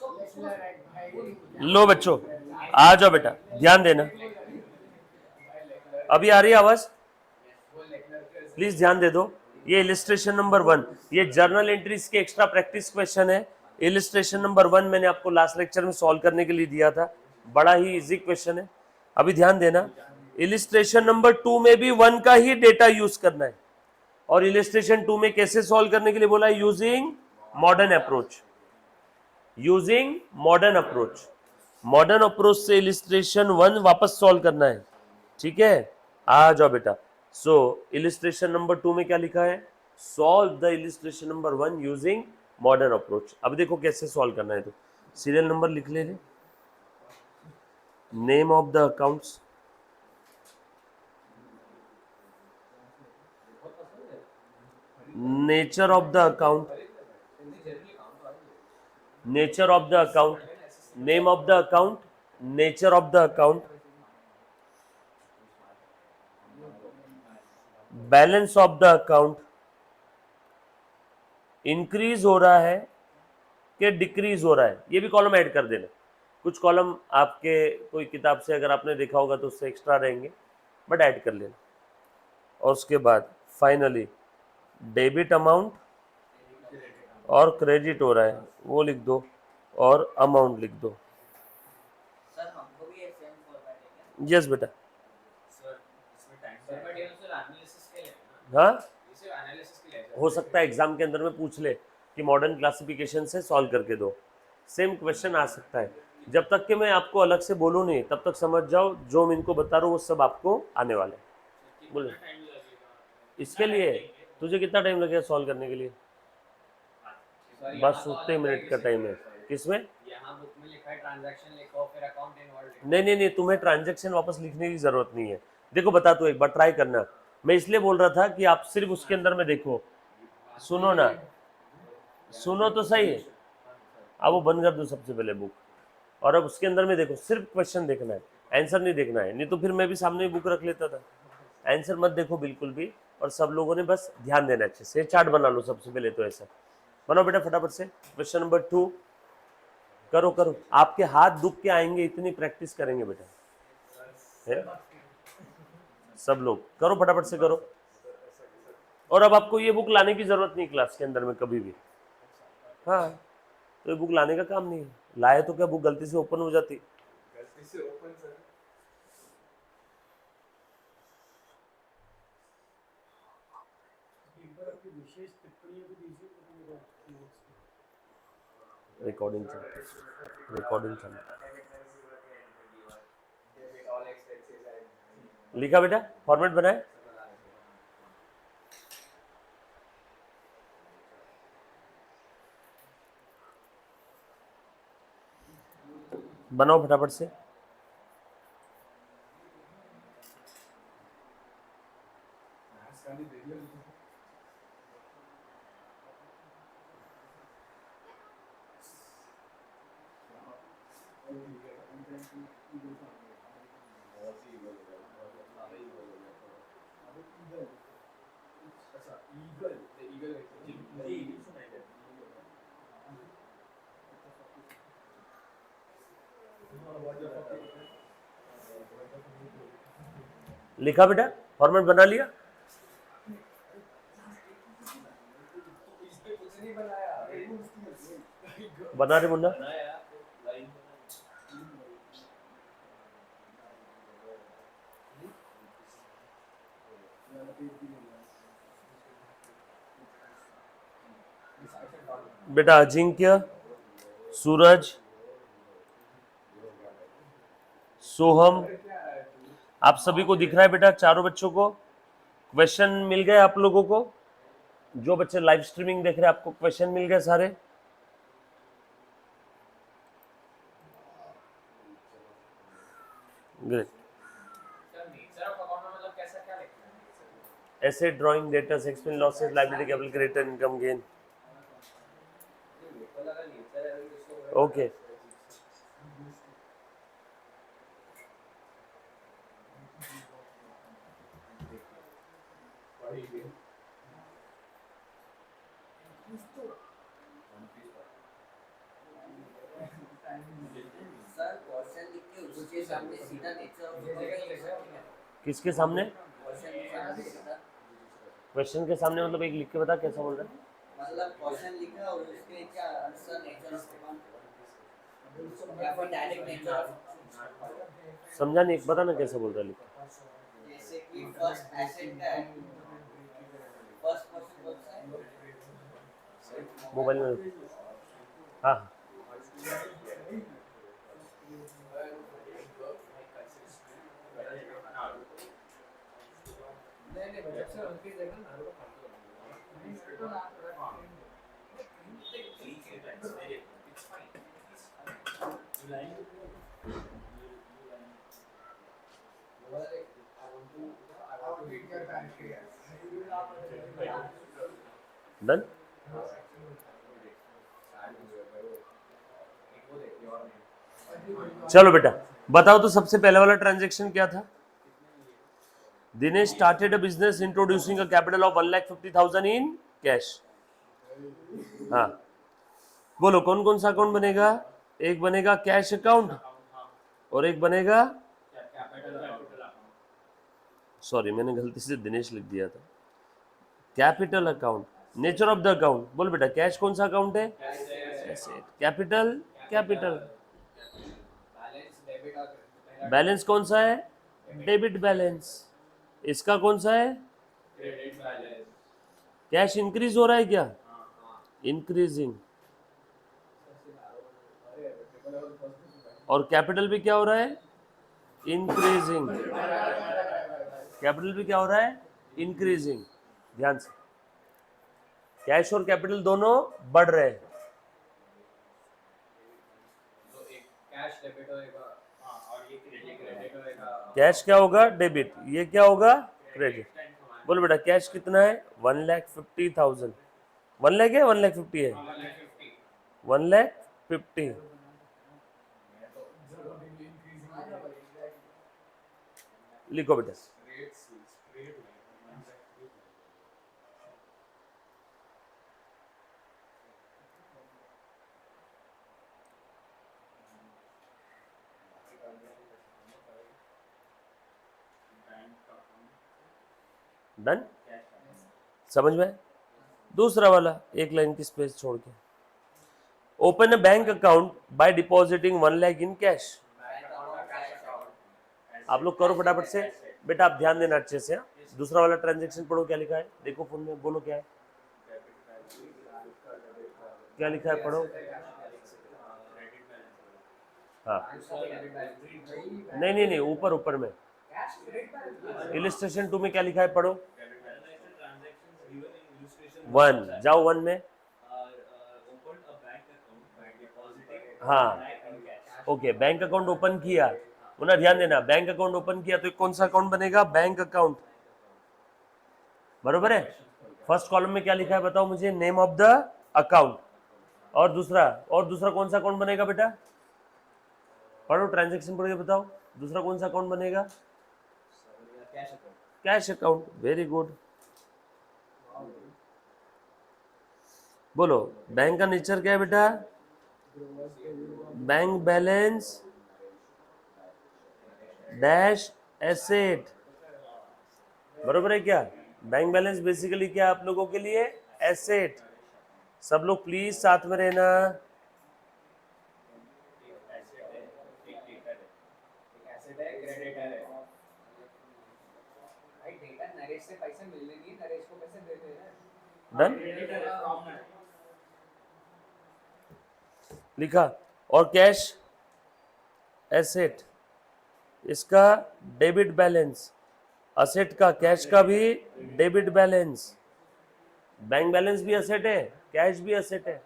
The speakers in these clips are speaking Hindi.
लो बच्चों, आ जाओ बेटा, ध्यान देना। अभी आ रही है आवाज? प्लीज ध्यान दे दो। ये इलिस्ट्रेशन नंबर 1, ये जर्नल एंट्रीज के एक्स्ट्रा प्रैक्टिस क्वेश्चन है। इलिस्ट्रेशन नंबर 1 मैंने आपको लास्ट लेक्चर में सॉल्व करने के लिए दिया था, बड़ा ही इजी क्वेश्चन है। अभी ध्यान देना, इलिस्ट्रेशन नंबर 2 में भी 1 का ही डेटा यूज करना है। और इलिस्ट्रेशन 2 में कैसे सॉल्व करने के लिए बोला है? Using modern approach. Using modern approach, modern approach से इलिस्ट्रेशन 1 वापस सॉल्व करना है। ठीक है, आ जाओ बेटा। सो इलिस्ट्रेशन नंबर 2 में क्या लिखा है? Solve the illustration number 1 using modern approach. अब देखो कैसे सॉल्व करना है, तो सीरियल नंबर लिख ले, name of the accounts, nature of the account, nature of the account, name of the account, nature of the account, balance of the account, increase हो रहा है कि डिक्रीज हो रहा है, ये भी कॉलम ऐड कर देना। कुछ कॉलम आपके कोई किताब से अगर आपने देखा होगा तो उससे एक्स्ट्रा रहेंगे, बट ऐड कर लेना। और उसके बाद फाइनली डेबिट अमाउंट और क्रेडिट हो रहा है वो लिख दो, और अमाउंट लिख दो। यस बेटा। हाँ, हो सकता है एग्जाम के अंदर में पूछ ले कि मॉडर्न क्लासिफिकेशन से सॉल्व करके दो, सेम क्वेश्चन आ सकता है। जब तक कि मैं आपको अलग से बोलूँ नहीं, तब तक समझ जाओ जो मैं इनको बता रहा हूँ वो सब आपको आने वाला है। बोले इसके लिए तुझे कितना टाइम लगेगा सॉल्व करने के लिए? बस उतने मिनट का टाइम है। किसमें? नहीं नहीं नहीं, तुम्हें ट्रांजैक्शन वापस लिखने की जरूरत नहीं है। देखो बता, तू एक बार ट्राई करना। मैं इसलिए बोल रहा था कि आप सिर्फ उसके अंदर में देखो, सुनो ना, सुनो तो सही। अब वो बंद कर दो सबसे पहले बुक, और अब उसके अंदर में देखो, सिर्फ क्वेश्चन देखना है, आंसर नहीं देखना है। नहीं तो फिर मैं भी सामने बुक रख लेता था। आंसर मत देखो बिल्कुल भी, और सब लोगों ने बस ध्यान देना अच्छे से। चार्ट बना लो सबसे पहले, तो ऐसा बनाओ बेटा फटाफट से। क्वेश्चन नंबर 2 करो करो, आपके हाथ दुख के आएंगे, इतनी प्रैक्टिस करेंगे बेटा, है? सब लोग करो फटाफट से करो। और अब आपको ये बुक लाने की जरूरत नहीं क्लास के अंदर में कभी भी। हाँ, तो ये बुक लाने का काम नहीं है। लाए तो क्या बुक गलती से ओपन हो जाती? रिकॉर्डिंग चल, रिकॉर्डिंग चल। लिखा बेटा, फॉर्मेट बनाए। बनाओ फटाफट से। लिखा बेटा, फॉर्मेट बना लिया? बना रहे मुन्ना? बेटा अजिंक्य, सूरज, सोहम, आप सभी को दिख रहा है बेटा? चारों बच्चों को क्वेश्चन मिल गए? आप लोगों को जो बच्चे लाइव स्ट्रीमिंग देख रहे हैं, आपको क्वेश्चन मिल गए सारे? Great. Asset, drawing, debtors, expense, losses, liability, capital, creditor, income, gain. Okay, sir question लिख के उसके सामने सीधा नेचर ऑफ द किसके सामने? क्वेश्चन के सामने सीधा क्वेश्चन के सामने मतलब एक लिख के बता, कैसा बोल रहा है? मतलब क्वेश्चन लिखा और उसके क्या आंसर नेचर ऑफ या फिर डायरेक्ट नेचर ऑफ, समझा नहीं, एक बता ना कैसे बोल रहा है लिख के। जैसे कि फर्स्ट एसेट का है, फर्स्ट क्वेश्चन कौन सा है? मोबाइल में, हाँ डन। चलो बेटा बताओ तो सबसे पहले वाला ट्रांजैक्शन क्या था? Dinesh started a business introducing a capital of 1,50,000 in cash. हाँ बोलो कौन कौन सा अकाउंट बनेगा? एक बनेगा कैश अकाउंट और एक बनेगा, सॉरी मैंने गलती से दिनेश लिख दिया था, capital account. Nature of the account बोल बेटा, कैश कौन सा अकाउंट है? एसेट। Capital, capital. बैलेंस कौन सा है? Debit balance. इसका कौन सा है? कैश इंक्रीज हो रहा है क्या? इंक्रीजिंग। और कैपिटल भी क्या हो रहा है? इंक्रीजिंग। कैपिटल भी क्या हो रहा है? इंक्रीजिंग। ध्यान से, कैश और कैपिटल दोनों बढ़ रहे हैं। कैश क्या होगा? डेबिट। ये क्या होगा? क्रेडिट। बोलो बेटा कैश कितना है? 1,50,000। 1 लाख है, 1,50,000 है? 1,50,000। लिखो बेटा। डन, समझ में? दूसरा वाला एक लाइन की स्पेस छोड़ के, open a bank account by depositing 1 lakh in cash. आप लोग करो फटाफट से बेटा, आप ध्यान देना अच्छे से। दूसरा वाला ट्रांजैक्शन पढ़ो, क्या लिखा है देखो फोन में, बोलो क्या है, क्या लिखा है पढ़ो। हाँ नहीं नहीं नहीं, ऊपर ऊपर में इलिस्ट्रेशन 2 में क्या लिखा है पढ़ो। 1 जाओ 1 में। हाँ ओके, बैंक अकाउंट ओपन किया, उन्हें ध्यान देना, बैंक अकाउंट ओपन किया तो कौन सा अकाउंट बनेगा? Bank account. बरोबर है? फर्स्ट कॉलम में क्या लिखा है बताओ मुझे? Name of the account. और दूसरा कौन सा अकाउंट बनेगा बेटा? पढ़ो ट्रांजैक्शन पढ़ के बताओ, दूसरा कौन सा अकाउंट बनेगा? Cash account. Very good. बोलो बैंक का नेचर क्या है बेटा? Bank balance dash asset. बरोबर है क्या? बैंक बैलेंस बेसिकली क्या आप लोगों के लिए? एसेट। सब लोग प्लीज साथ में रहना। डन, लिखा। और कैश एसेट, इसका डेबिट बैलेंस, असेट का कैश का भी डेबिट बैलेंस। बैंक बैलेंस भी असेट है, कैश भी असेट है,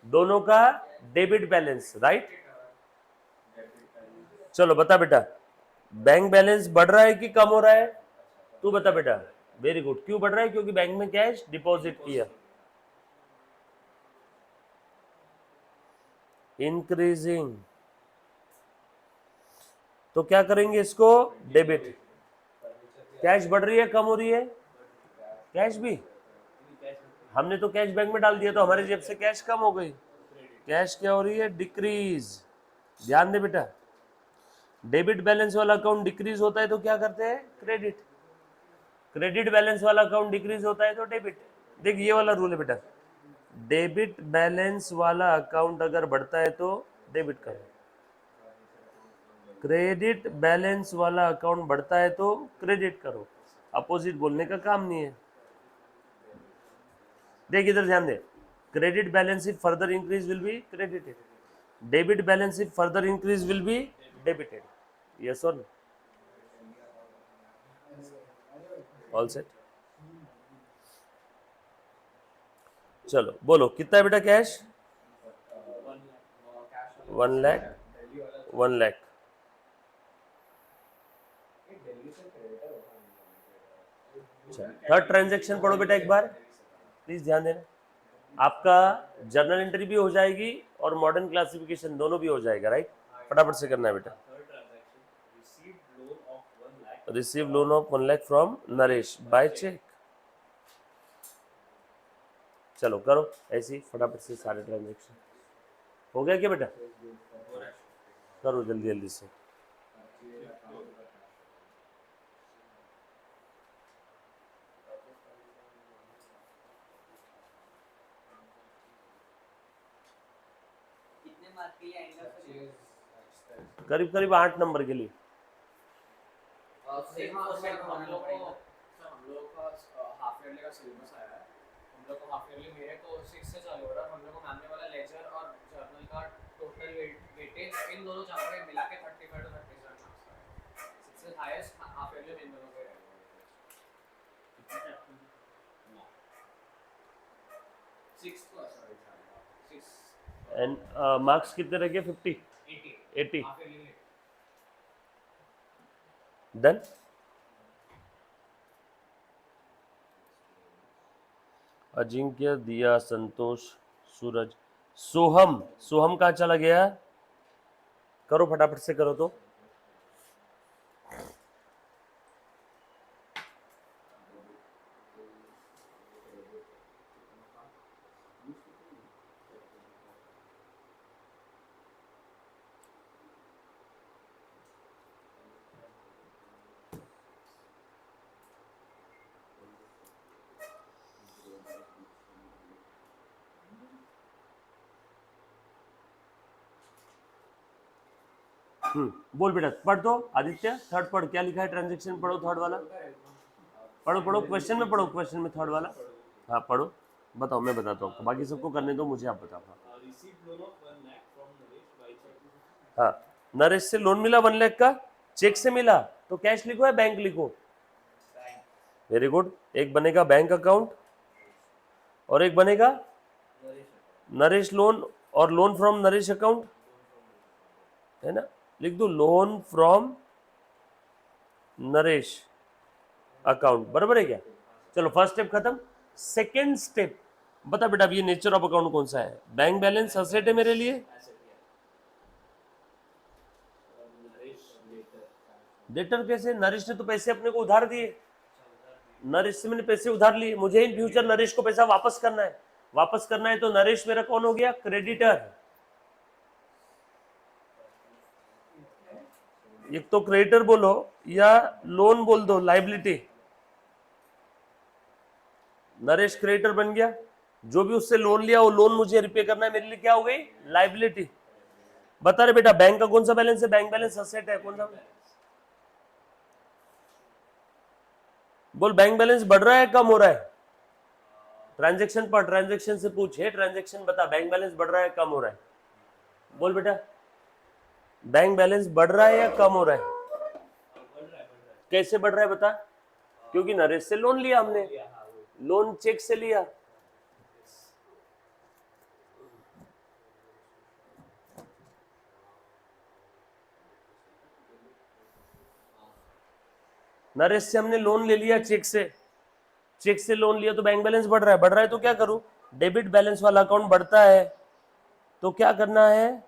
दोनों का डेबिट बैलेंस। राइट? चलो बता बेटा, बैंक बैलेंस बढ़ रहा है कि कम हो रहा है? तू बता बेटा। Very good. क्यों बढ़ रहा है? क्योंकि बैंक में कैश डिपॉजिट किया। इंक्रीजिंग। तो क्या करेंगे इसको? डेबिट। कैश बढ़ रही है कम हो रही है? कैश भी, हमने तो कैश बैंक में डाल दिया तो हमारे जेब से कैश कम हो गई। कैश क्या हो रही है? डिक्रीज। ध्यान दे बेटा, डेबिट बैलेंस वाला अकाउंट डिक्रीज होता है तो क्या करते हैं, क्रेडिट। क्रेडिट बैलेंस वाला अकाउंट डिक्रीज होता है तो डेबिट। देख ये वाला रूल है बेटा, डेबिट बैलेंस वाला अकाउंट अगर बढ़ता है तो डेबिट करो, क्रेडिट बैलेंस वाला अकाउंट बढ़ता है तो क्रेडिट करो। अपोजिट बोलने का काम नहीं है। देख इधर ध्यान दे, credit balance if further increase will be credited, debit balance if further increase will be debited. Yes और नो? All set. चलो बोलो कितना है बेटा cash, 1 lakh, 1 lakh. Third transaction पढ़ो बेटा एक बार प्लीज, ध्यान देना। आपका जर्नल एंट्री भी हो जाएगी और मॉडर्न क्लासिफिकेशन दोनों भी हो जाएगा, राइट? फटाफट से करना है बेटा। Receive loan of 1 lakh from Naresh by cheque. चलो करो ऐसी फटाफट से सारे ट्रांजैक्शन। हो गया क्या बेटा? करो जल्दी जल्दी से। कितने मार्क के लिए आएगा सर? करीब करीब 8 नंबर के लिए। सेम फॉर्मेट हम लोग बनाना को पड़ेगा। सर हम लोग का हाफ ईयरली का सिलेबस आया है। हम लोग को हाफ ईयरली मेरे को 6 से चालू हो रहा है। हम लोग को मैम ने वाला लेजर और जर्नल का टोटल वेटेज इन दोनों जगह पे मिला के 35 टू 37 मार्क्स का है। सबसे हाईएस्ट हाफ ईयरली इन दोनों पे रहेगा। 6 को सॉरी 6 एंड मार्क्स कितने रह गए? 50 80 हाफ ईयरली डन। अजिंक्य, दिया, संतोष, सूरज, सोहम। सोहम कहाँ चला गया? करो फटाफट से करो तो। बोल बेटा, पढ़ दो आदित्य। थर्ड पढ़, क्या लिखा है ट्रांजैक्शन? पढ़ो थर्ड वाला, पढ़ो पढ़ो, क्वेश्चन में पढ़ो, क्वेश्चन में थर्ड वाला। हाँ पढ़ो, बताओ, मैं बताता हूँ, बाकी सबको करने दो, मुझे आप बताओ। हाँ, नरेश से लोन मिला 1 लाख का, चेक से मिला तो कैश लिखो या बैंक लिखो? Very good. एक बनेगा बैंक अकाउंट और एक बनेगा नरेश लोन और लोन फ्रॉम नरेश अकाउंट, है ना? लिख दो लोन फ्रॉम नरेश अकाउंट, बराबर है क्या? चलो फर्स्ट स्टेप खत्म। सेकेंड स्टेप बता बेटा, ये नेचर ऑफ अकाउंट कौन सा है? बैंक बैलेंस असेट है मेरे लिए, डेटर कैसे? नरेश ने तो पैसे अपने को उधार दिए, नरेश से मैंने पैसे उधार लिए, मुझे इन फ्यूचर नरेश को पैसा वापस करना है। वापस करना है तो नरेश मेरा कौन हो गया? क्रेडिटर। एक तो क्रेडिटर बोलो या लोन बोल दो, लाइबिलिटी। नरेश क्रेडिटर बन गया, जो भी उससे लोन लिया वो लोन मुझे रिपे करना है, मेरे लिए क्या हो गई? लाइबिलिटी। बता रहे बेटा बैंक का कौन सा बैलेंस है? बैंक बैलेंस असेट है, कौन सा? बोल बैंक बैलेंस बढ़ रहा है कम हो रहा है? ट्रांजैक्शन पर ट्रांजैक्शन से पूछ, है ट्रांजैक्शन बता, बैंक बैलेंस बढ़ रहा है कम हो रहा है? बोल बेटा, बैंक बैलेंस बढ़ रहा है या कम हो रहा है? कैसे बढ़ रहा है बता? क्योंकि नरेश से लोन लिया हमने, लोन चेक से लिया। नरेश से हमने लोन ले लिया चेक से, चेक से लोन लिया तो बैंक बैलेंस बढ़ रहा है। बढ़ रहा है तो क्या करूं? डेबिट बैलेंस वाला अकाउंट बढ़ता है तो क्या करना है?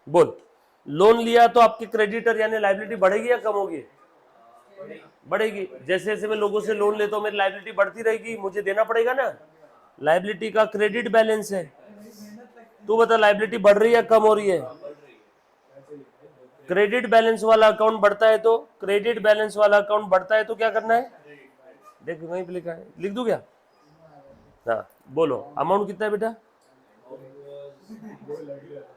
बोल। लोन लिया तो आपके क्रेडिटर यानी लाइबिलिटी बढ़ेगी या कम होगी? बढ़ेगी। जैसे जैसे मैं लोगों से लोन लेता हूं मेरी लाइबिलिटी बढ़ती रहेगी, मुझे देना पड़ेगा ना। लाइबिलिटी का क्रेडिट बैलेंस है, तू बता लाइबिलिटी बढ़ रही है कम हो रही है? क्रेडिट बैलेंस वाला अकाउंट बढ़ता है तो क्रेडिट बैलेंस वाला अकाउंट बढ़ता है तो क्या करना है? देख वहीं पे लिखा है, लिख दूं क्या? हाँ बोलो अमाउंट कितना है बेटा? 1 लाख।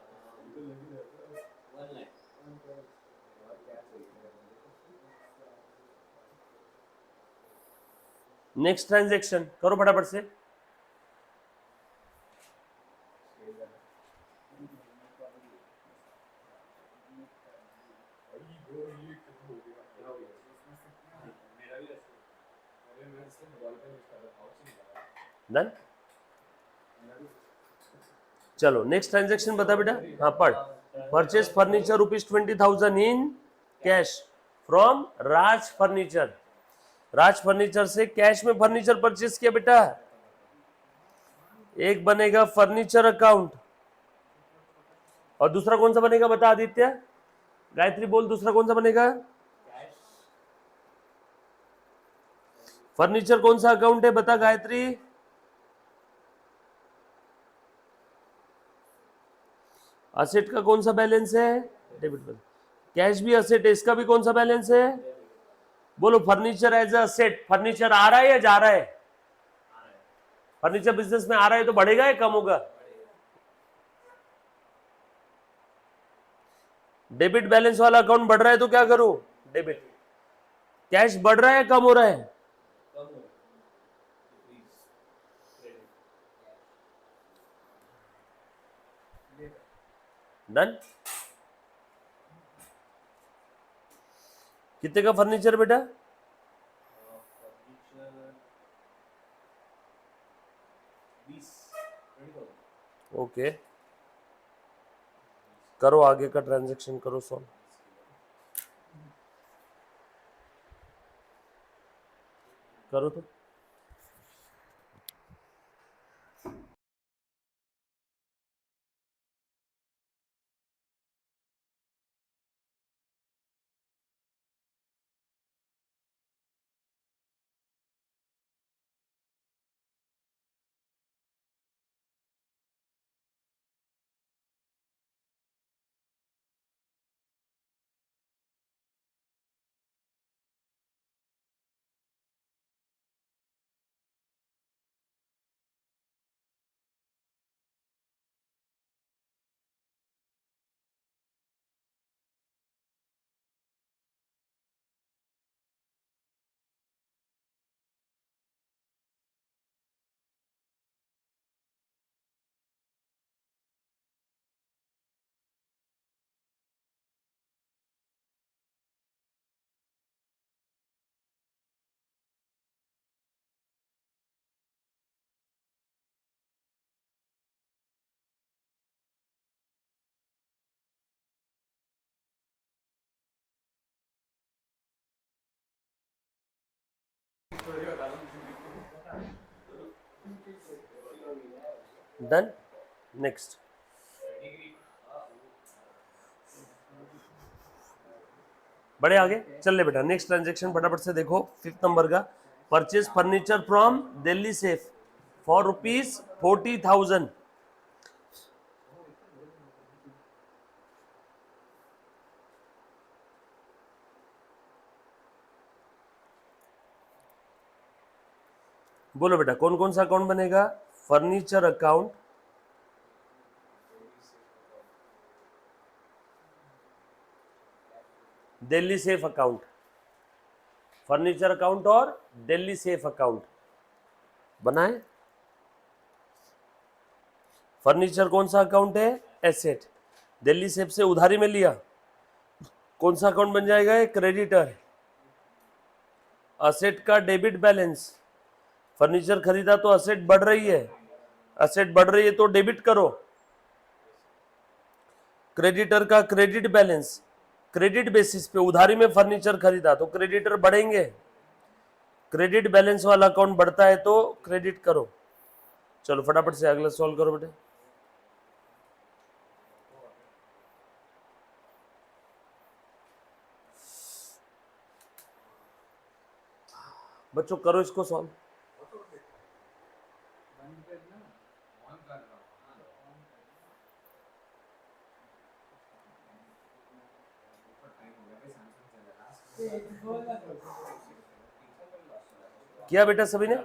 नेक्स्ट ट्रांजेक्शन करो फटाफट से। डन। चलो नेक्स्ट ट्रांजेक्शन बता बेटा। हाँ पढ़। Purchase furniture ₹20,000 in cash from Raj furniture. Raj furniture से कैश में फर्नीचर परचेज किया बेटा। एक बनेगा फर्नीचर अकाउंट और दूसरा कौन सा बनेगा बता आदित्य? गायत्री बोल दूसरा कौन सा बनेगा? फर्नीचर कौन सा अकाउंट है बता गायत्री? असेट का कौन सा बैलेंस है? Debit balance. कैश भी असेट है, इसका भी कौन सा बैलेंस है? बोलो फर्नीचर एज असेट। फर्नीचर आ रहा है या जा रहा है? फर्नीचर बिजनेस में आ रहा है तो बढ़ेगा या कम होगा? डेबिट बैलेंस वाला अकाउंट बढ़ रहा है तो क्या करूं? डेबिट। कैश बढ़ रहा है या कम हो रहा है? डन। कितने का फर्नीचर बेटा? ओके करो आगे का ट्रांजैक्शन करो सॉल्व। करो तो। डन। नेक्स्ट। बड़े आगे चल ले बेटा। नेक्स्ट ट्रांजेक्शन फटाफट से देखो 5th नंबर का। Purchase furniture from Delhi safe for ₹40,000। बोलो बेटा कौन कौन सा अकाउंट बनेगा? Furniture account, Delhi safe account. Furniture account और दिल्ली सेफ अकाउंट बनाए। फर्नीचर कौन सा अकाउंट है? एसेट। दिल्ली सेफ से उधारी में लिया, कौन सा अकाउंट बन जाएगा? ये क्रेडिटर। असेट का डेबिट बैलेंस। फर्नीचर खरीदा तो असेट बढ़ रही है, असेट बढ़ रही है तो डेबिट करो। क्रेडिटर का क्रेडिट बैलेंस, क्रेडिट बेसिस पे उधारी में फर्नीचर खरीदा तो क्रेडिटर बढ़ेंगे। क्रेडिट बैलेंस वाला अकाउंट बढ़ता है तो क्रेडिट करो। चलो फटाफट से अगला सॉल्व करो बेटे। बच्चों करो इसको सॉल्व। किया बेटा सभी ने?